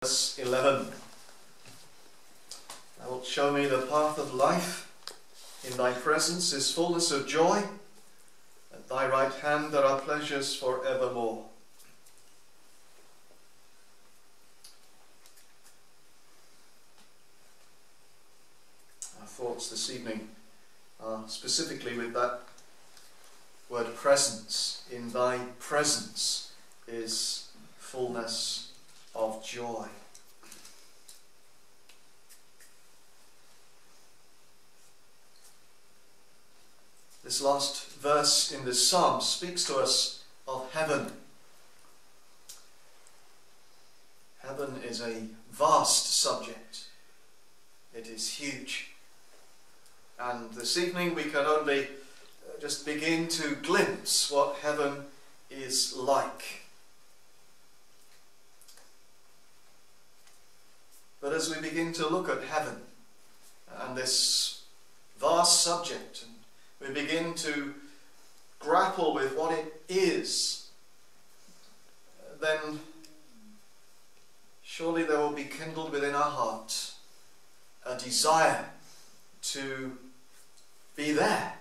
Verse 11. Thou wilt show me the path of life. In thy presence is fullness of joy. At thy right hand there are pleasures for evermore. Our thoughts this evening are specifically with that word presence. In thy presence is fullness of joy. This last verse in this psalm speaks to us of heaven. Heaven is a vast subject. It is huge. And this evening we can only just begin to glimpse what heaven is like. But as we begin to look at heaven and this vast subject, and we begin to grapple with what it is, then surely there will be kindled within our heart a desire to be there.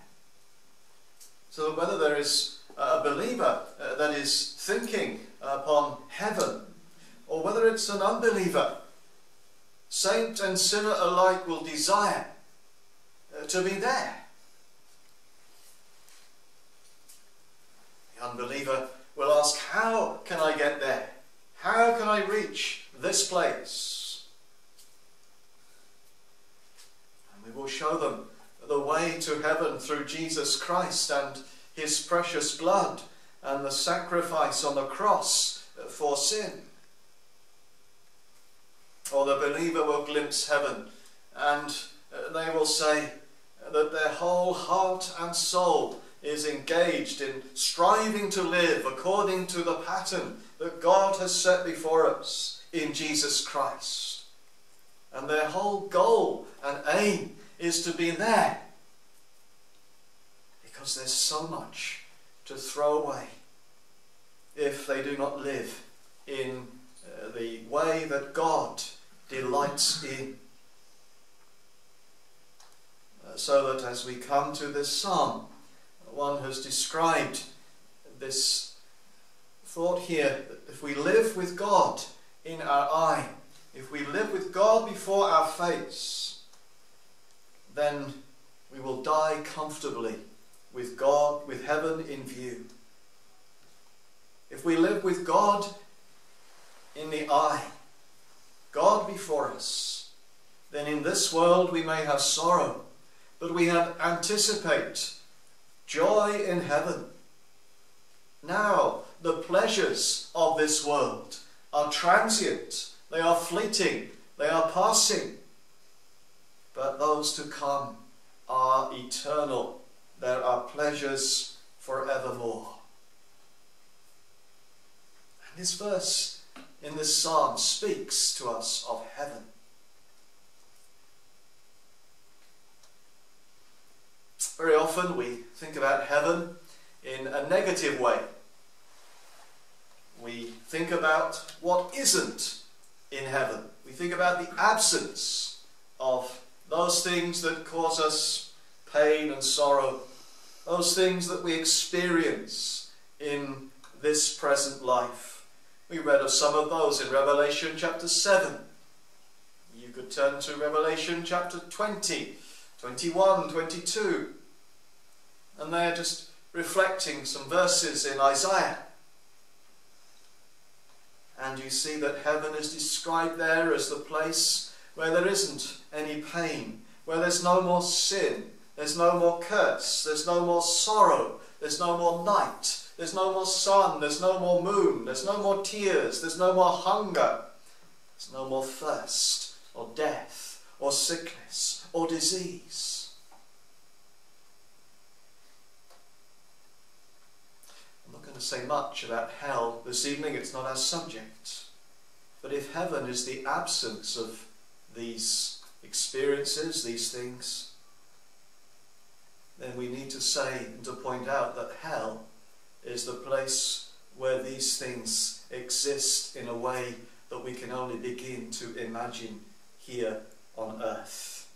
So that whether there is a believer that is thinking upon heaven, or whether it's an unbeliever, saint and sinner alike will desire to be there. The unbeliever will ask, how can I get there? How can I reach this place? And we will show them the way to heaven through Jesus Christ and his precious blood and the sacrifice on the cross for sin. Or the believer will glimpse heaven and they will say that their whole heart and soul is engaged in striving to live according to the pattern that God has set before us in Jesus Christ. And their whole goal and aim is to be there, because there's so much to throw away if they do not live in the way that God delights in. So that as we come to this psalm, one has described this thought here, that if we live with God in our eye, if we live with God before our face, then we will die comfortably with God, with heaven in view. If we live with God in the eye, God before us, then in this world we may have sorrow, but we anticipate joy in heaven. Now, the pleasures of this world are transient, they are fleeting, they are passing, but those to come are eternal. There are pleasures forevermore. And this verse in this psalm speaks to us of heaven. Very often we think about heaven in a negative way. We think about what isn't in heaven. We think about the absence of those things that cause us pain and sorrow, those things that we experience in this present life. We read of some of those in Revelation chapter 7. You could turn to Revelation chapter 20, 21, 22. And they are just reflecting some verses in Isaiah. And you see that heaven is described there as the place where there isn't any pain, where there's no more sin, there's no more curse, there's no more sorrow, there's no more night, there's no more sun, there's no more moon, there's no more tears, there's no more hunger, there's no more thirst, or death, or sickness, or disease. To say much about hell this evening, it's not our subject. But if heaven is the absence of these experiences, these things, then we need to say and to point out that hell is the place where these things exist in a way that we can only begin to imagine here on earth.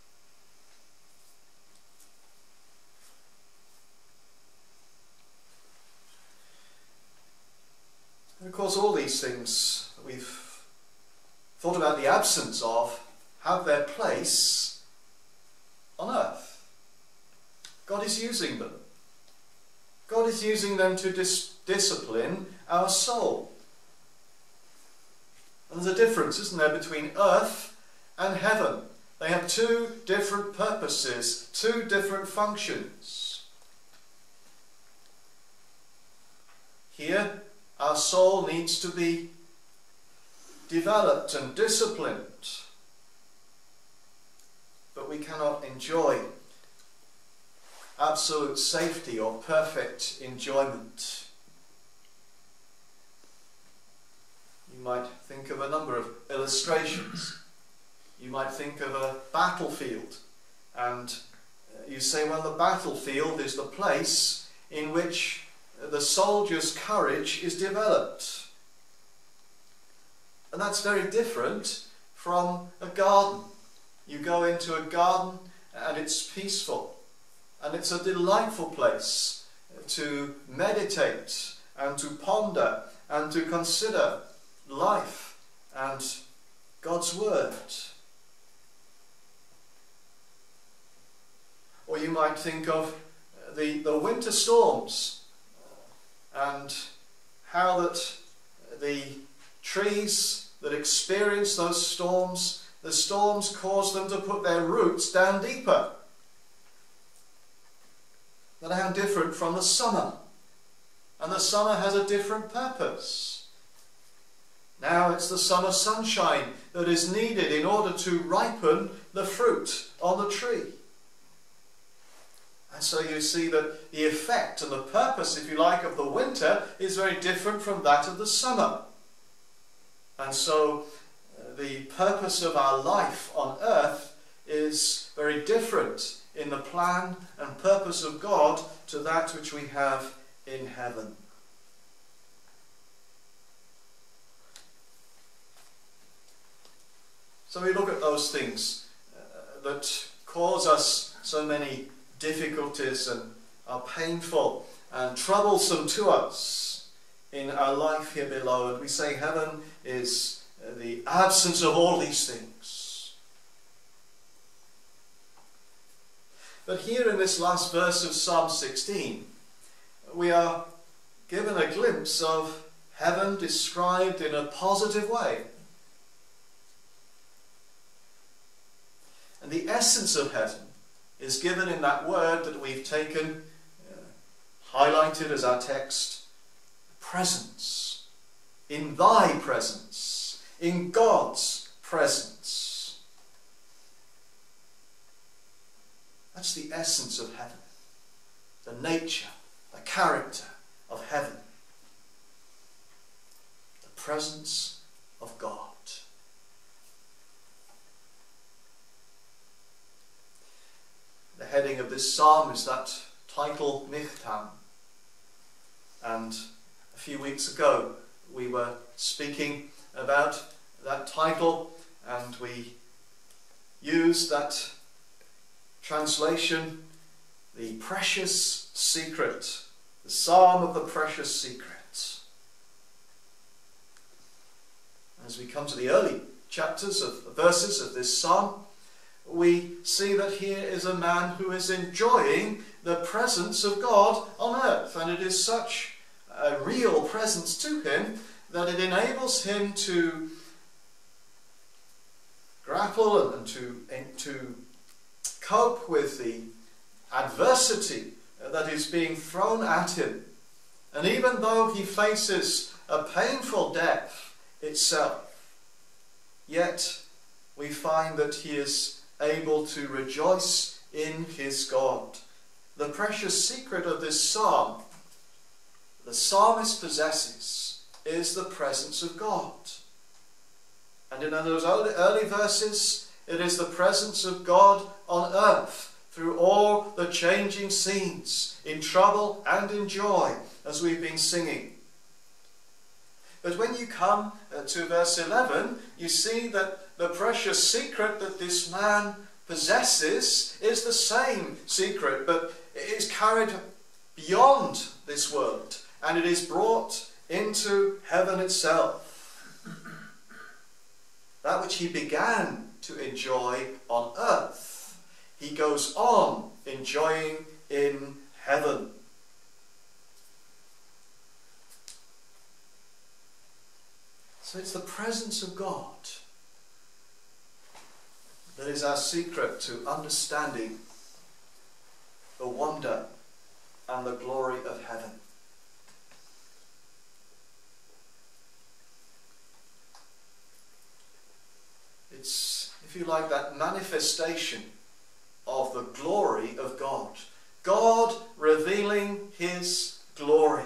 And of course, all these things that we've thought about the absence of have their place on earth. God is using them. God is using them to discipline our soul. And there's a difference, isn't there, between earth and heaven. They have two different purposes, two different functions. Here, our soul needs to be developed and disciplined. But we cannot enjoy absolute safety or perfect enjoyment. You might think of a number of illustrations. You might think of a battlefield, and you say, well, the battlefield is the place in which the soldier's courage is developed. And that's very different from a garden. You go into a garden and it's peaceful, and it's a delightful place to meditate and to ponder and to consider life and God's Word. Or you might think of the winter storms and how that the trees that experience those storms, the storms cause them to put their roots down deeper. And how different from the summer. And the summer has a different purpose. Now it's the summer sunshine that is needed in order to ripen the fruit on the tree. And so you see that the effect and the purpose, if you like, of the winter is very different from that of the summer. And so the purpose of our life on earth is very different in the plan and purpose of God to that which we have in heaven. So we look at those things that cause us so many difficulties and are painful and troublesome to us in our life here below, and we say heaven is the absence of all these things. But here in this last verse of Psalm 16, we are given a glimpse of heaven described in a positive way. And the essence of heaven is given in that word that we've taken, highlighted as our text, presence. In thy presence. In God's presence. That's the essence of heaven. The nature, the character of heaven. The presence of God. The heading of this psalm is that title, Michtam. And a few weeks ago we were speaking about that title, and we used that translation, the precious secret, the psalm of the precious secret. As we come to the early chapters of verses of this psalm, we see that here is a man who is enjoying the presence of God on earth, and it is such a real presence to him that it enables him to grapple and to cope with the adversity that is being thrown at him. And even though he faces a painful death itself, yet we find that he is able to rejoice in his God. The precious secret of this psalm, the psalmist possesses, is the presence of God. And in those early verses, it is the presence of God on earth through all the changing scenes, in trouble and in joy, as we've been singing. But when you come to verse 11, you see that the precious secret that this man possesses is the same secret, but it is carried beyond this world, and it is brought into heaven itself. That which he began to enjoy on earth, he goes on enjoying in heaven. So it's the presence of God that is our secret to understanding the wonder and the glory of heaven. It's, if you like, that manifestation of the glory of God. God revealing his glory.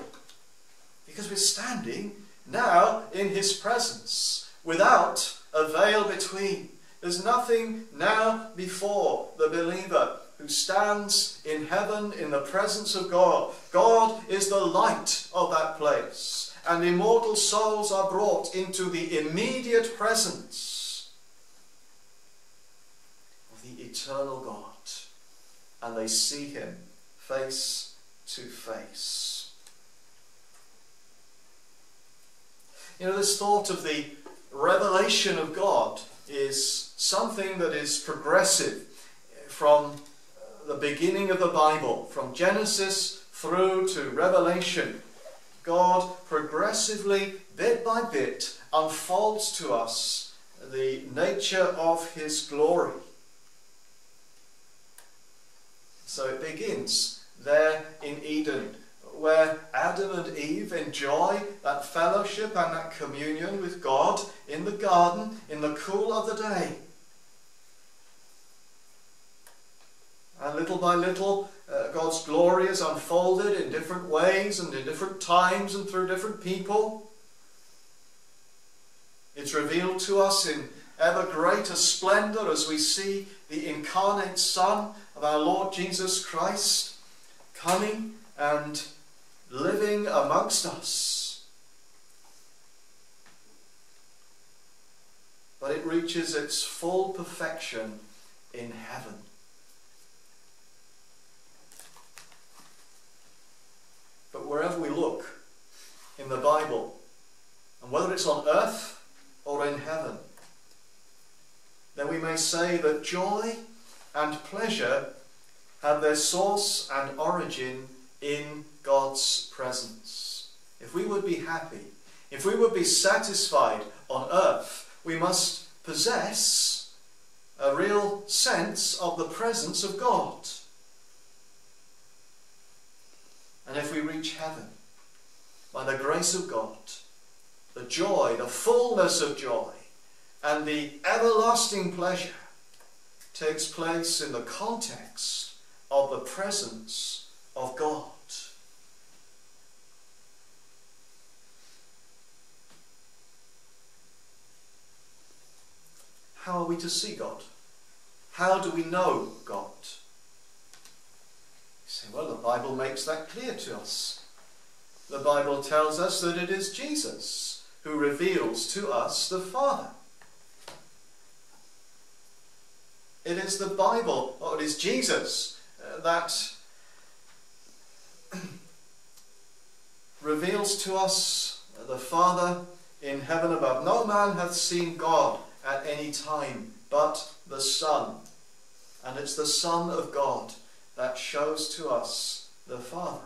Because we're standing now in his presence, without a veil between. There's nothing now before the believer who stands in heaven in the presence of God. God is the light of that place, and immortal souls are brought into the immediate presence of the eternal God, and they see him face to face. You know, this thought of the revelation of God is something that is progressive from the beginning of the Bible, from Genesis through to Revelation. God progressively, bit by bit, unfolds to us the nature of his glory. So it begins there in Eden, where Adam and Eve enjoy that fellowship and that communion with God in the garden in the cool of the day. And little by little, God's glory is unfolded in different ways and in different times and through different people. It's revealed to us in ever greater splendour as we see the incarnate Son of our Lord Jesus Christ coming and living amongst us. But it reaches its full perfection in heaven. But wherever we look in the Bible, and whether it's on earth or in heaven, then we may say that joy and pleasure have their source and origin in God's presence. If we would be happy, if we would be satisfied on earth, we must possess a real sense of the presence of God. And if we reach heaven, by the grace of God, the joy, the fullness of joy, and the everlasting pleasure takes place in the context of the presence of God. How are we to see God? How do we know God? You say, well, the Bible makes that clear to us. The Bible tells us that it is Jesus who reveals to us the Father. It is the Bible, or it is Jesus, that reveals to us the Father in heaven above. No man hath seen God at any time but the Son. And it's the Son of God that shows to us the Father.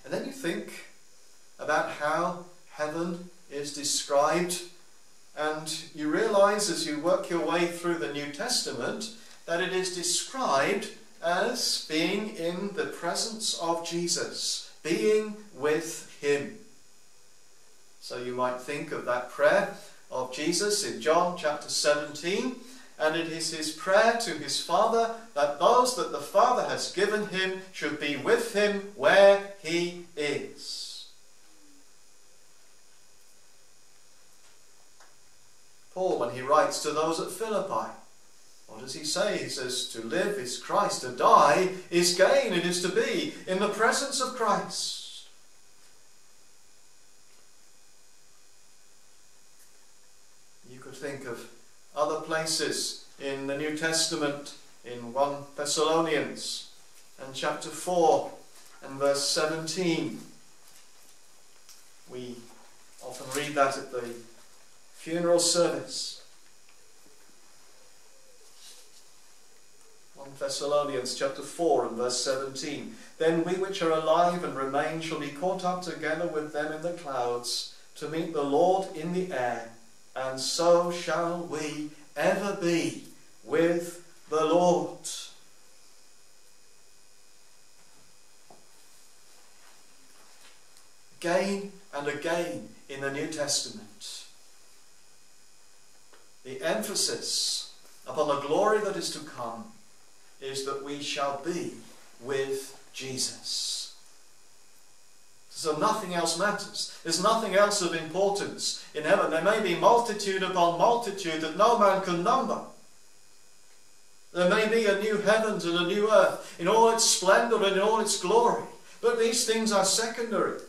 And then you think about how heaven is described, and you realize as you work your way through the New Testament that it is described as being in the presence of Jesus, being with him. So you might think of that prayer of Jesus in John chapter 17, and it is his prayer to his Father that those that the Father has given him should be with him where he is. Paul, when he writes to those at Philippi, what does he say? He says, to live is Christ, to die is gain. It is to be in the presence of Christ. could think of other places in the New Testament, in 1 Thessalonians and chapter 4 and verse 17. We often read that at the funeral service. 1 Thessalonians chapter 4 and verse 17. Then we which are alive and remain shall be caught up together with them in the clouds to meet the Lord in the air, and so shall we ever be with the Lord. Again and again in the New Testament, the emphasis upon the glory that is to come is that we shall be with Jesus. So nothing else matters. There's nothing else of importance in heaven. There may be multitude upon multitude that no man can number. There may be a new heavens and a new earth in all its splendour and in all its glory. But these things are secondary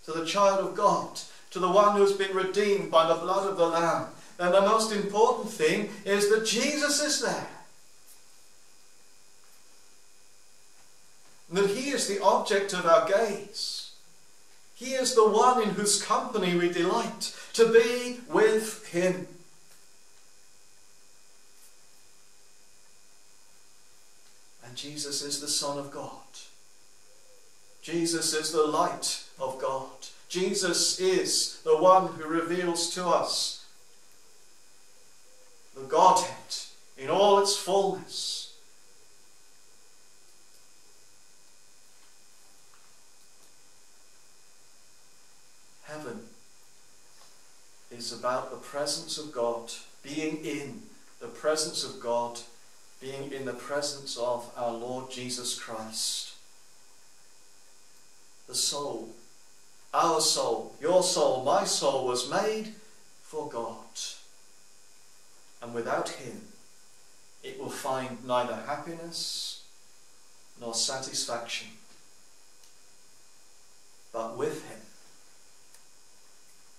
to the child of God, to the one who has been redeemed by the blood of the Lamb. And the most important thing is that Jesus is there. And that he is the object of our gaze. He is the one in whose company we delight, to be with him. And Jesus is the Son of God. Jesus is the light of God. Jesus is the one who reveals to us the Godhead in all its fullness. Heaven is about the presence of God, being in the presence of God, being in the presence of our Lord Jesus Christ. The soul, our soul, your soul, my soul was made for God. And without him, it will find neither happiness nor satisfaction. But with him,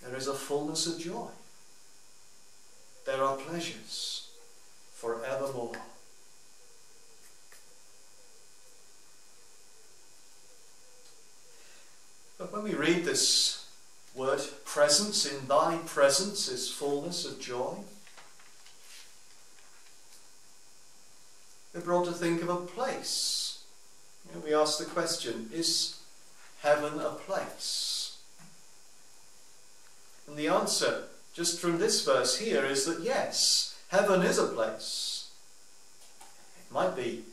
there is a fullness of joy. There are pleasures forevermore. But when we read this word presence, in thy presence is fullness of joy, we're brought to think of a place. We ask the question, is heaven a place? And the answer, just from this verse here, is that yes, heaven is a place. It might be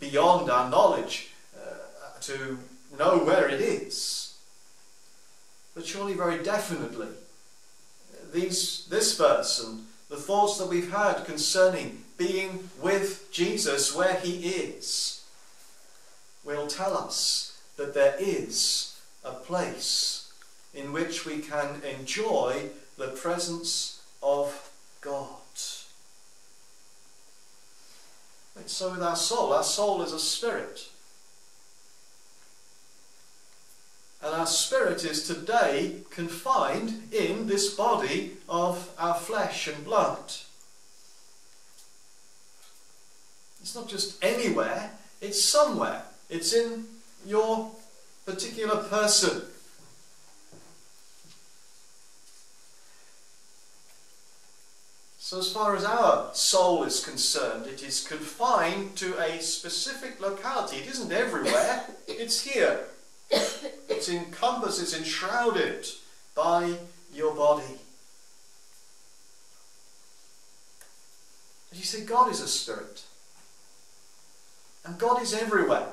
beyond our knowledge to know where it is. But surely very definitely, this verse and the thoughts that we've had concerning being with Jesus where he is will tell us that there is a place in which we can enjoy the presence of God. And so with our soul. Our soul is a spirit. And our spirit is today confined in this body of our flesh and blood. It's not just anywhere, it's somewhere. It's in your particular person. So as far as our soul is concerned, it is confined to a specific locality. It isn't everywhere, it's here. It's encompassed, it's enshrouded by your body. And you say God is a spirit. And God is everywhere.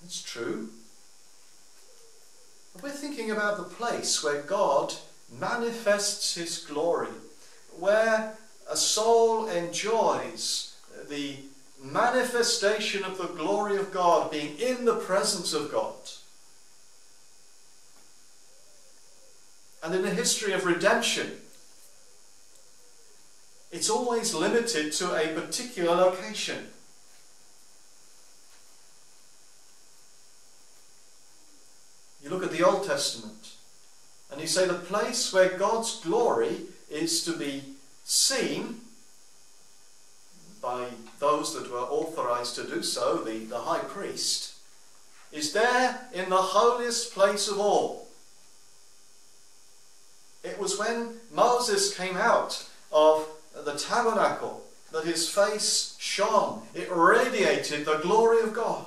That's true. But we're thinking about the place where God manifests his glory, where a soul enjoys the manifestation of the glory of God, being in the presence of God. And in the history of redemption, it's always limited to a particular location. the Old Testament. And you say the place where God's glory is to be seen by those that were authorized to do so, the high priest, is there in the holiest place of all. It was when Moses came out of the tabernacle that his face shone. It radiated the glory of God.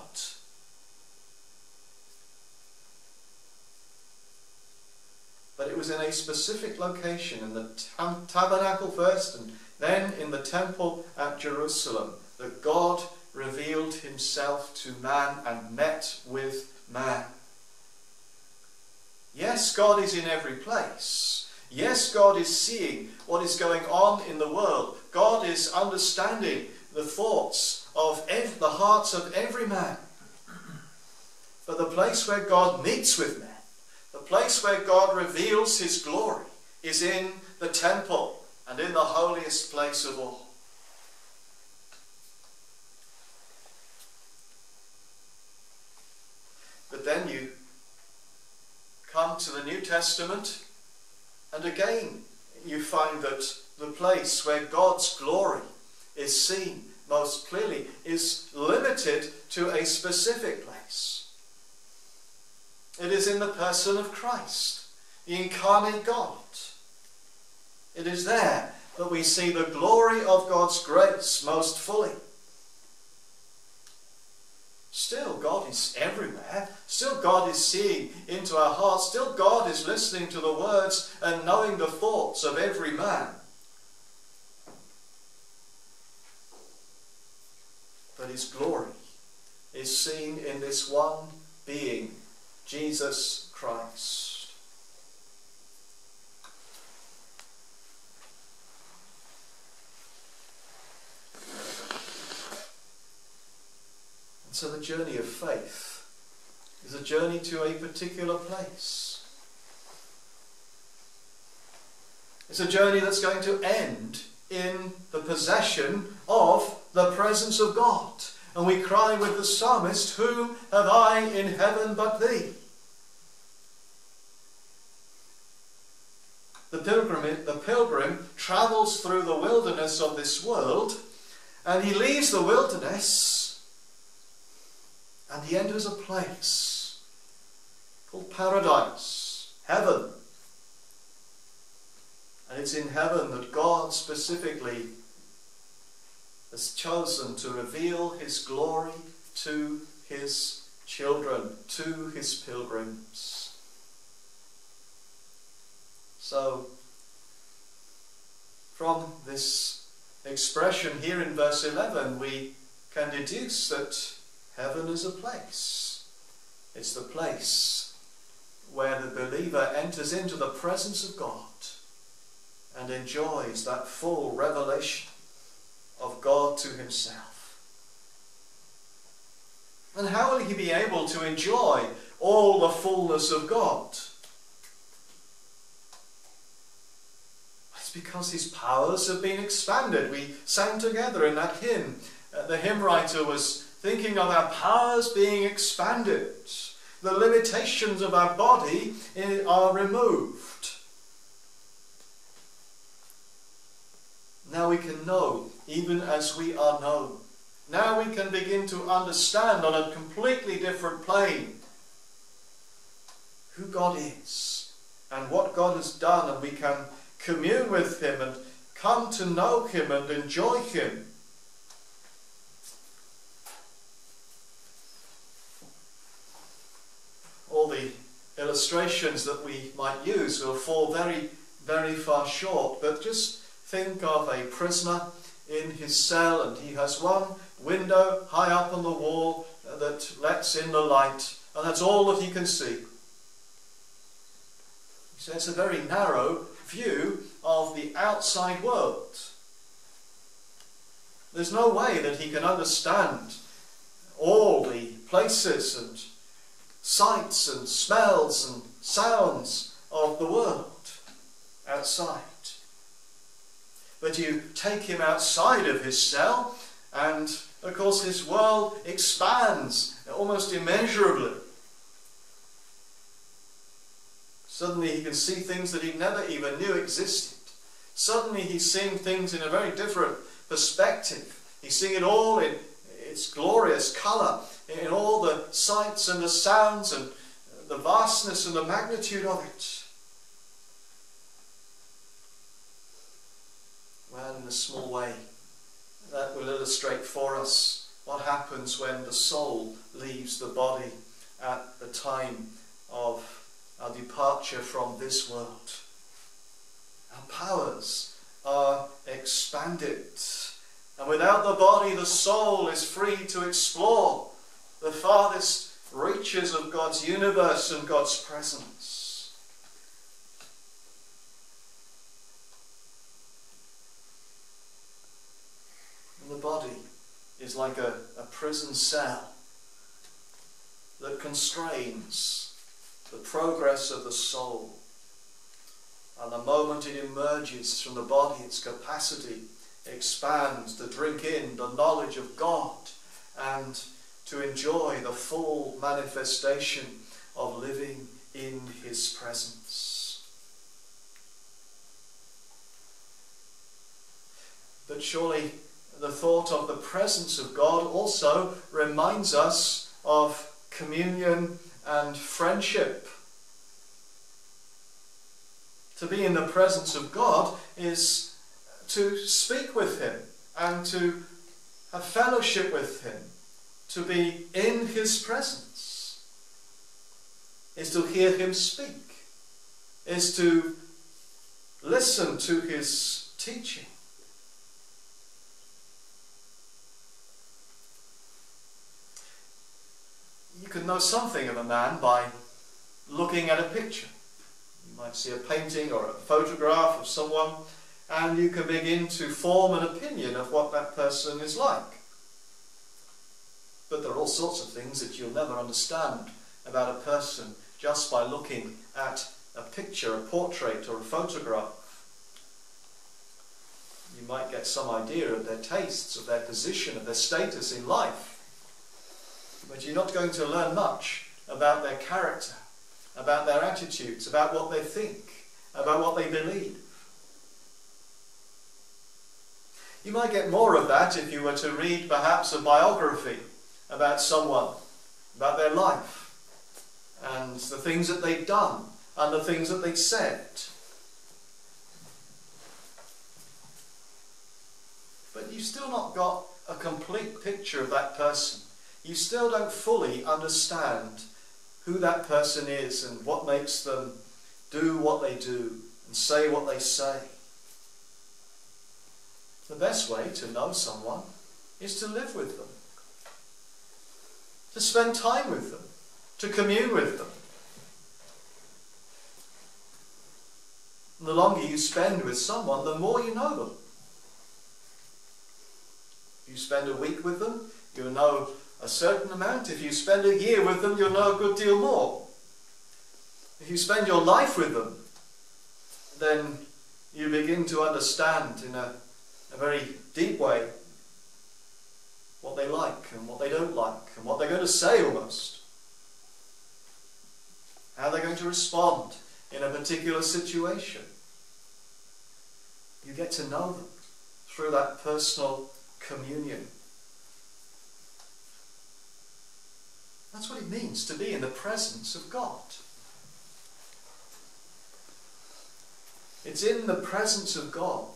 But it was in a specific location, in the tabernacle first, and then in the temple at Jerusalem, that God revealed himself to man and met with man. Yes, God is in every place. Yes, God is seeing what is going on in the world. God is understanding the thoughts of the hearts of every man. But the place where God meets with men, the place where God reveals his glory, is in the temple and in the holiest place of all. But then you come to the New Testament, and again you find that the place where God's glory is seen most clearly is limited to a specific place. It is in the person of Christ, the incarnate God. It is there that we see the glory of God's grace most fully. Still, God is everywhere. Still, God is seeing into our hearts. Still, God is listening to the words and knowing the thoughts of every man. But his glory is seen in this one being, Jesus Christ. And so the journey of faith is a journey to a particular place. It's a journey that's going to end in the possession of the presence of God. And we cry with the psalmist, "Whom have I in heaven but thee?" The pilgrim travels through the wilderness of this world, and he leaves the wilderness and he enters a place called paradise, heaven. And it's in heaven that God specifically has chosen to reveal his glory to his children, to his pilgrims. So, from this expression here in verse 11, we can deduce that heaven is a place. It's the place where the believer enters into the presence of God and enjoys that full revelation of God to himself. And how will he be able to enjoy all the fullness of God? It's because his powers have been expanded. We sang together in that hymn. The hymn writer was thinking of our powers being expanded. The limitations of our body are removed. Now we can know even as we are known. Now we can begin to understand on a completely different plane who God is and what God has done, and we can commune with him and come to know him and enjoy him. All the illustrations that we might use will fall very, very far short, but just think of a prisoner in his cell, and he has one window high up on the wall that lets in the light, and that's all that he can see. So it's a very narrow view of the outside world. There's no way that he can understand all the places and sights and smells and sounds of the world outside. But you take him outside of his cell, and of course his world expands almost immeasurably. Suddenly he can see things that he never even knew existed. Suddenly he's seeing things in a very different perspective. He's seeing it all in its glorious colour, in all the sights and the sounds and the vastness and the magnitude of it. Well, in a small way, that will illustrate for us what happens when the soul leaves the body at the time of our departure from this world. Our powers are expanded, and without the body, the soul is free to explore the farthest reaches of God's universe and God's presence. And the body is like a prison cell that constrains the progress of the soul. And the moment it emerges from the body, its capacity expands to drink in the knowledge of God and to enjoy the full manifestation of living in his presence. But surely the thought of the presence of God also reminds us of communion and friendship. To be in the presence of God is to speak with him and to have fellowship with him. To be in his presence is to hear him speak, is to listen to his teaching. You can know something of a man by looking at a picture. You might see a painting or a photograph of someone, and you can begin to form an opinion of what that person is like. But there are all sorts of things that you'll never understand about a person just by looking at a picture, a portrait or a photograph. You might get some idea of their tastes, of their position, of their status in life. But you're not going to learn much about their character, about their attitudes, about what they think, about what they believe. You might get more of that if you were to read perhaps a biography about someone, about their life, and the things that they've done, and the things that they've said. But you've still not got a complete picture of that person. You still don't fully understand who that person is and what makes them do what they do and say what they say. The best way to know someone is to live with them, to spend time with them, to commune with them. And the longer you spend with someone, the more you know them. If you spend a week with them, you'll know a certain amount. If you spend a year with them, you'll know a good deal more. If you spend your life with them, then you begin to understand in a very deep way what they like and what they don't like and what they're going to say almost. How they're going to respond in a particular situation. You get to know them through that personal communion. That's what it means to be in the presence of God. It's in the presence of God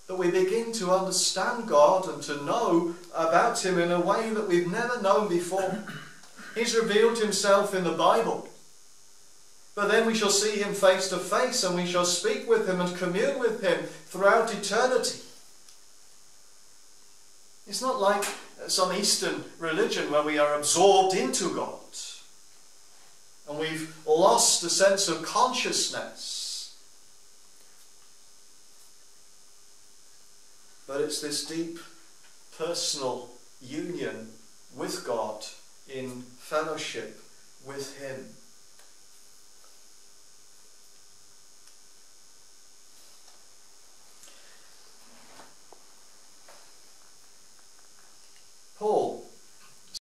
that we begin to understand God and to know about him in a way that we've never known before. He's revealed himself in the Bible. But then we shall see him face to face, and we shall speak with him and commune with him throughout eternity. It's not like some Eastern religion where we are absorbed into God and we've lost a sense of consciousness. But it's this deep personal union with God in fellowship with him.